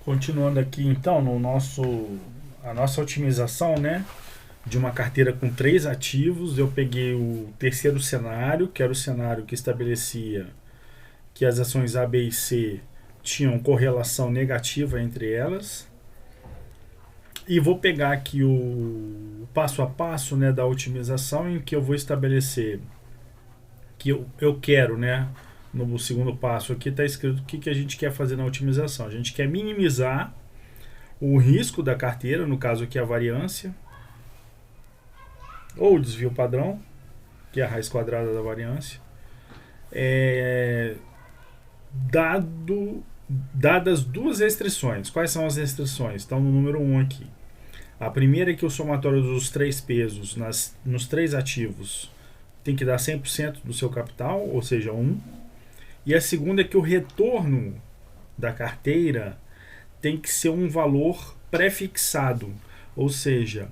Continuando aqui então no a nossa otimização, né, de uma carteira com três ativos, eu peguei o terceiro cenário, que era o cenário que estabelecia que as ações A, B e C tinham correlação negativa entre elas, e vou pegar aqui o passo a passo, né, da otimização, em que eu vou estabelecer que eu quero, né, no segundo passo aqui está escrito o que a gente quer fazer na otimização. A gente quer minimizar o risco da carteira, no caso aqui a variância, ou o desvio padrão, que é a raiz quadrada da variância, é, dado, dadas duas restrições. Quais são as restrições? Estão no número 1 aqui. A primeira é que o somatório dos três pesos nos três ativos tem que dar 100% do seu capital, ou seja, 1. E a segunda é que o retorno da carteira tem que ser um valor pré-fixado, ou seja,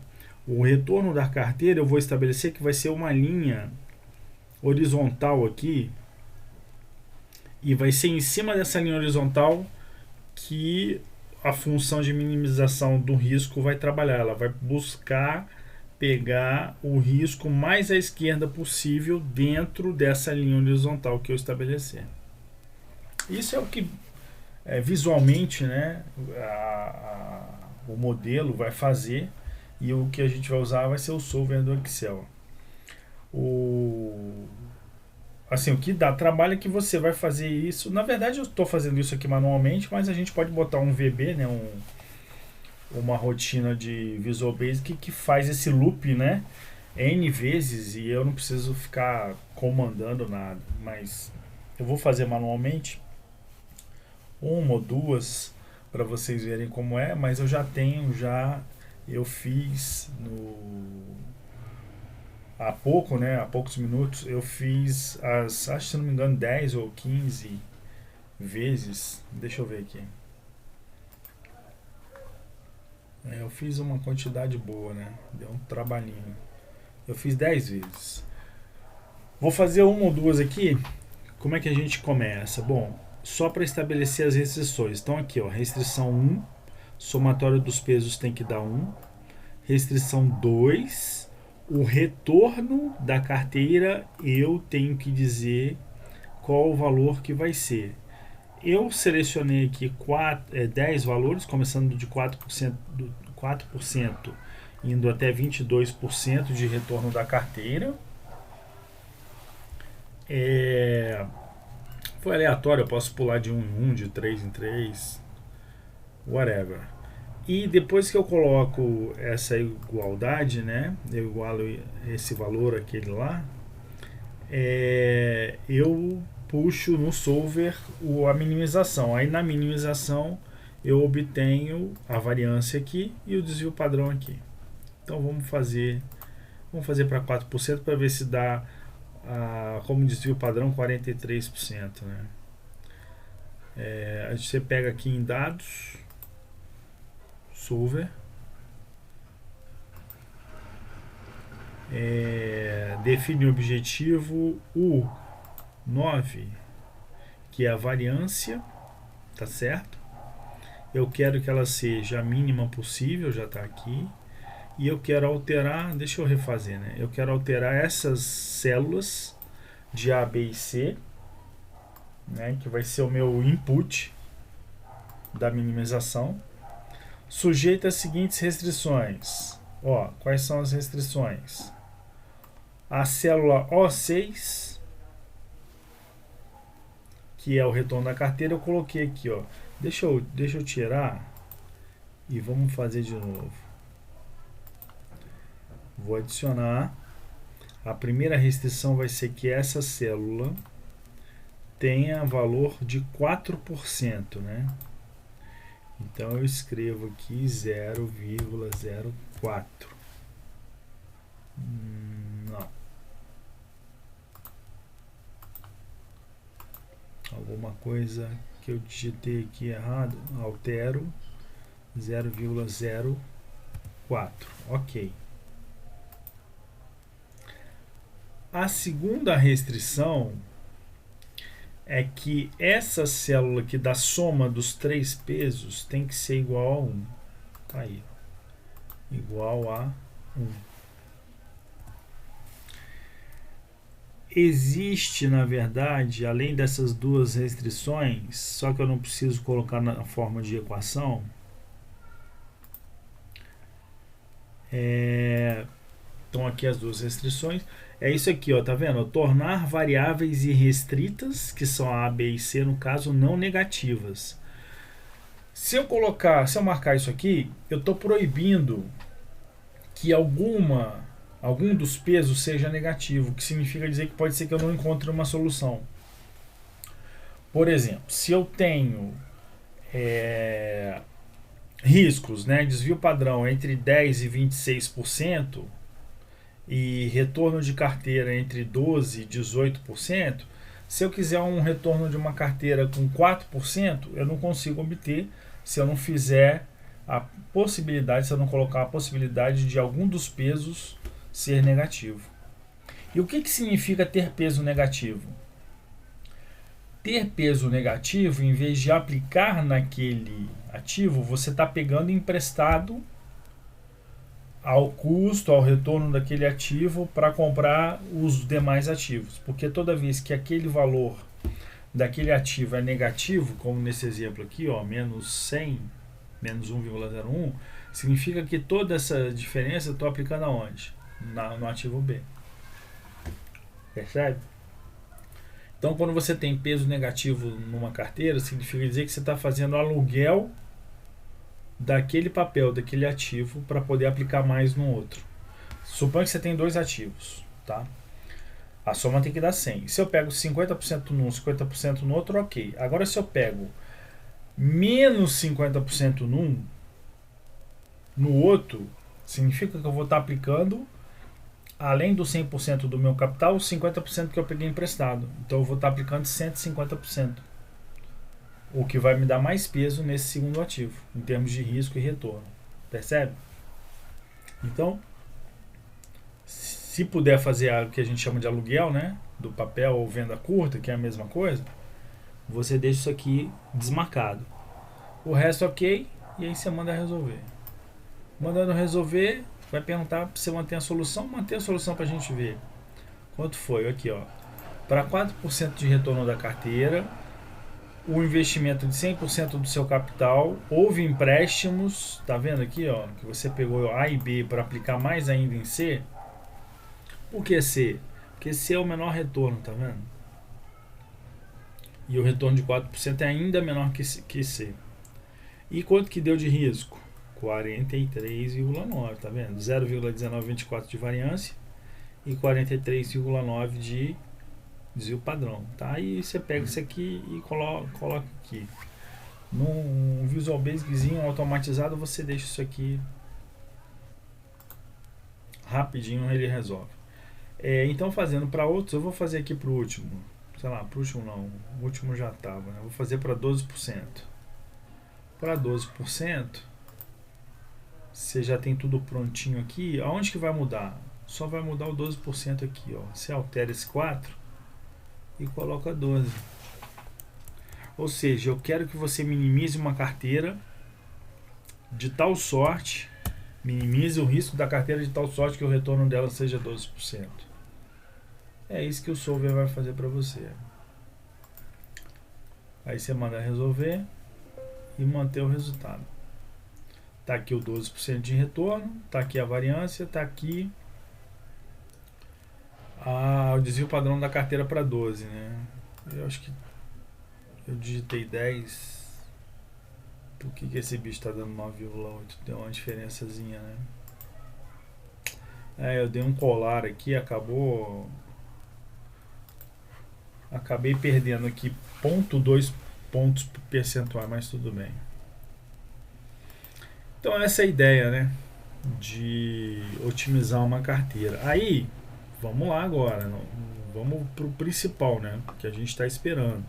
o retorno da carteira eu vou estabelecer que vai ser uma linha horizontal aqui, e vai ser em cima dessa linha horizontal que a função de minimização do risco vai trabalhar. Ela vai buscar pegar o risco mais à esquerda possível dentro dessa linha horizontal que eu estabelecer. Isso é o que visualmente, né, o modelo vai fazer, e o que a gente vai usar vai ser o solver do Excel. O, assim, o que dá trabalho é que você vai fazer isso. Na verdade, eu estou fazendo isso aqui manualmente, mas a gente pode botar um VB, né, uma rotina de Visual Basic que faz esse loop, né, N vezes, e eu não preciso ficar comandando nada. Mas eu vou fazer manualmente uma ou duas para vocês verem como é, mas eu já tenho, eu fiz há pouco, né, há poucos minutos, eu fiz acho que se não me engano 10 ou 15 vezes. Deixa eu ver aqui. Eu fiz uma quantidade boa, né? Deu um trabalhinho. Eu fiz 10 vezes. Vou fazer uma ou duas aqui. Como é que a gente começa? Bom, só para estabelecer as restrições. Então aqui, ó, restrição 1, somatório dos pesos tem que dar 1. Restrição 2, o retorno da carteira eu tenho que dizer qual o valor que vai ser. Eu selecionei aqui 10 valores, começando de 4%, indo até 22% de retorno da carteira. Foi aleatório, eu posso pular de 1 em 1, de 3 em 3, whatever. E depois que eu coloco essa igualdade, né, eu igualo esse valor aquele lá, eu puxo no solver a minimização. Aí na minimização eu obtenho a variância aqui e o desvio padrão aqui. Então vamos fazer para 4% para ver se dá como desvio padrão 43%. Né? Você pega aqui em dados, solver, define o objetivo U9, que é a variância, tá certo? Eu quero que ela seja a mínima possível, já está aqui. E eu quero alterar, deixa eu refazer, né? Eu quero alterar essas células de A, B e C, né? Que vai ser o meu input da minimização, sujeito às seguintes restrições. Ó, quais são as restrições? A célula O6, que é o retorno da carteira, eu coloquei aqui, ó. Deixa eu tirar e vamos fazer de novo. Vou adicionar. A primeira restrição vai ser que essa célula tenha valor de 4%, né? Então eu escrevo aqui 0,04. Não. Alguma coisa que eu digitei aqui errado. Altero 0,04. Ok. A segunda restrição é que essa célula aqui da soma dos três pesos tem que ser igual a 1. Tá aí. Igual a 1. Existe, na verdade, além dessas duas restrições, só que eu não preciso colocar na forma de equação, então aqui as duas restrições, é isso aqui, ó, tá vendo? Tornar variáveis irrestritas, que são a, B e C, no caso, não negativas. Se eu marcar isso aqui, eu estou proibindo que algum dos pesos seja negativo, que significa dizer que pode ser que eu não encontre uma solução. Por exemplo, se eu tenho riscos, né, desvio padrão entre 10% e 26% e retorno de carteira entre 12% e 18%, se eu quiser um retorno de uma carteira com 4%, eu não consigo obter se eu não fizer a possibilidade, se eu não colocar a possibilidade de algum dos pesos ser negativo. E o que significa ter peso negativo? Ter peso negativo, em vez de aplicar naquele ativo, você está pegando emprestado ao custo, ao retorno daquele ativo para comprar os demais ativos. Porque toda vez que aquele valor daquele ativo é negativo, como nesse exemplo aqui, ó, menos 100, menos 1,01, significa que toda essa diferença eu estou aplicando aonde? No ativo B. Percebe? Então, quando você tem peso negativo numa carteira, significa dizer que você está fazendo aluguel daquele papel, daquele ativo, para poder aplicar mais no outro. Suponha que você tem dois ativos, tá? A soma tem que dar 100. Se eu pego 50% num, 50% no outro, ok. Agora, se eu pego menos 50% num, no outro, significa que eu vou estar aplicando, além do 100% do meu capital, 50% que eu peguei emprestado. Então eu vou estar aplicando 150%. O que vai me dar mais peso nesse segundo ativo, em termos de risco e retorno. Percebe? Então, se puder fazer o que a gente chama de aluguel, né, do papel ou venda curta, que é a mesma coisa, você deixa isso aqui desmarcado. O resto ok, e aí você manda resolver. Mandando resolver, vai perguntar se você mantém a solução. Mantém a solução para a gente ver. Quanto foi? Aqui, ó. Para 4% de retorno da carteira, o investimento de 100% do seu capital, houve empréstimos, tá vendo aqui, ó, que você pegou A e B para aplicar mais ainda em C. Por que C? Porque C é o menor retorno, tá vendo? E o retorno de 4% é ainda menor que C. E quanto que deu de risco? 43,9, tá vendo? 0,1924 de variância e 43,9 de desvio padrão, tá? Aí você pega isso aqui e coloca aqui. Num Visual Basiczinho automatizado, você deixa isso aqui rapidinho, ele resolve. Então, fazendo para outros, eu vou fazer aqui para o último. Sei lá, para o último não, o último já estava, né? Vou fazer para 12%. Para 12%, você já tem tudo prontinho aqui. Aonde que vai mudar? Só vai mudar o 12% aqui, ó. Você altera esse 4 e coloca 12. Ou seja, eu quero que você minimize uma carteira de tal sorte, minimize o risco da carteira de tal sorte que o retorno dela seja 12%. É isso que o solver vai fazer para você. Aí você manda resolver e manter o resultado. Tá aqui o 12% de retorno, tá aqui a variância, tá aqui o desvio padrão da carteira para 12, né? Eu acho que eu digitei 10. Por que esse bicho está dando 9,8? Deu uma diferençazinha, né? Eu dei um colar aqui, acabei perdendo aqui 0,2 pontos percentuais, mas tudo bem. Então essa é a ideia, né, de otimizar uma carteira. Aí, vamos lá agora, vamos para o principal, né, que a gente está esperando.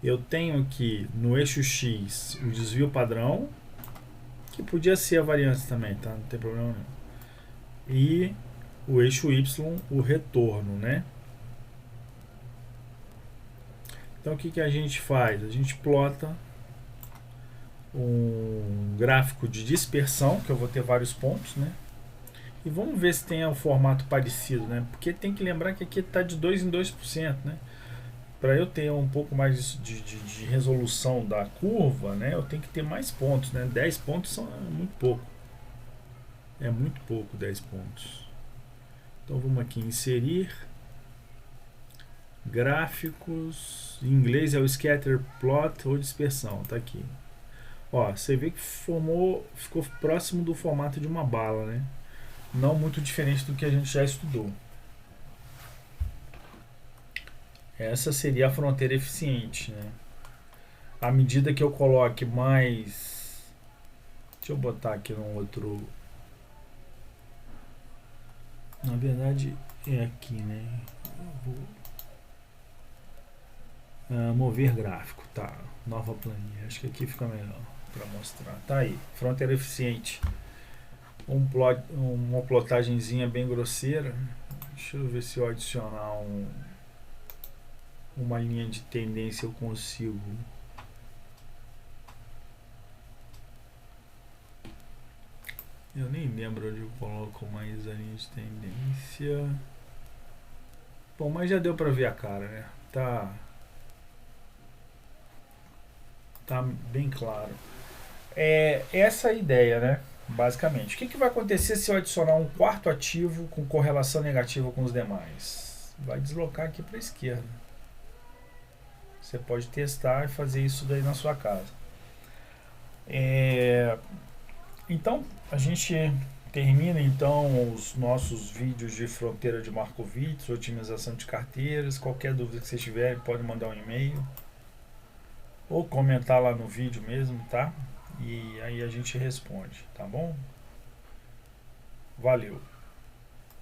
Eu tenho aqui no eixo X o desvio padrão, que podia ser a variância também, tá? Não tem problema não. E o eixo Y, o retorno, né? Então o que a gente faz? A gente plota um gráfico de dispersão, que eu vou ter vários pontos, né? E vamos ver se tem um formato parecido, né? Porque tem que lembrar que aqui está de 2 em 2%, né? Para eu ter um pouco mais de resolução da curva, né? Eu tenho que ter mais pontos, né? 10 pontos são muito pouco. É muito pouco 10 pontos. Então vamos aqui inserir gráficos. Em inglês é o scatter plot ou dispersão, tá aqui. Ó, você vê que ficou próximo do formato de uma bala, né? Não muito diferente do que a gente já estudou. Essa seria a fronteira eficiente, né? À medida que eu coloque mais... Deixa eu botar aqui no outro... Na verdade é aqui, né? Eu vou mover gráfico, tá? Nova planilha. Acho que aqui fica melhor para mostrar. Tá aí, fronteira eficiente. Uma plotagenzinha bem grosseira. Deixa eu ver se eu adicionar uma linha de tendência eu consigo. Eu nem lembro onde eu coloco mais a linha de tendência. Bom, mas já deu pra ver a cara, né? Tá bem claro. É essa a ideia, né? Basicamente. O que vai acontecer se eu adicionar um quarto ativo com correlação negativa com os demais? Vai deslocar aqui para a esquerda. Você pode testar e fazer isso daí na sua casa. Então, a gente termina então os nossos vídeos de fronteira de Markowitz, otimização de carteiras. Qualquer dúvida que vocês tiverem, pode mandar um e-mail ou comentar lá no vídeo mesmo, tá? E aí a gente responde, tá bom? Valeu!